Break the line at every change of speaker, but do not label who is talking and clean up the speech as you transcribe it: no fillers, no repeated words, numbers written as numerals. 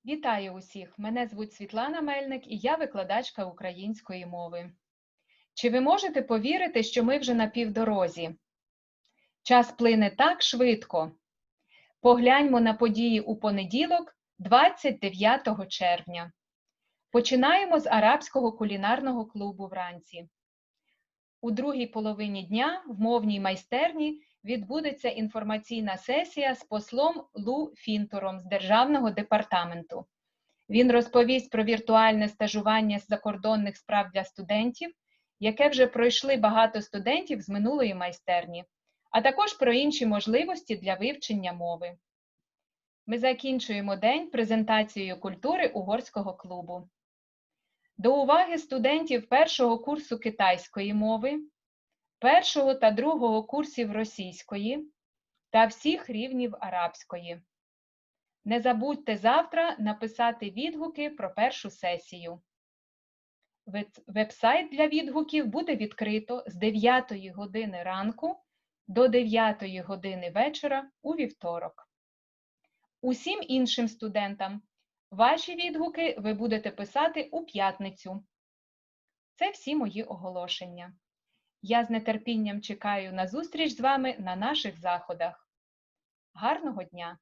Вітаю усіх! Мене звуть Світлана Мельник і я викладачка української мови. Чи ви можете повірити, що ми вже на півдорозі? Час плине так швидко. Погляньмо на події у понеділок, 29 червня. Починаємо з арабського кулінарного клубу вранці. У другій половині дня в мовній майстерні відбудеться інформаційна сесія з послом Лу Фінтором з Державного департаменту. Він розповість про віртуальне стажування з закордонних справ для студентів, яке вже пройшли багато студентів з минулої майстерні, а також про інші можливості для вивчення мови. Ми закінчуємо день презентацією культури угорського клубу. До уваги студентів першого курсу китайської мови, першого та другого курсів російської та всіх рівнів арабської. Не забудьте завтра написати відгуки про першу сесію. Веб-сайт для відгуків буде відкрито з 9 години ранку до 9 години вечора у вівторок. Усім іншим студентам ваші відгуки ви будете писати у п'ятницю. Це всі мої оголошення. Я з нетерпінням чекаю на зустріч з вами на наших заходах. Гарного дня!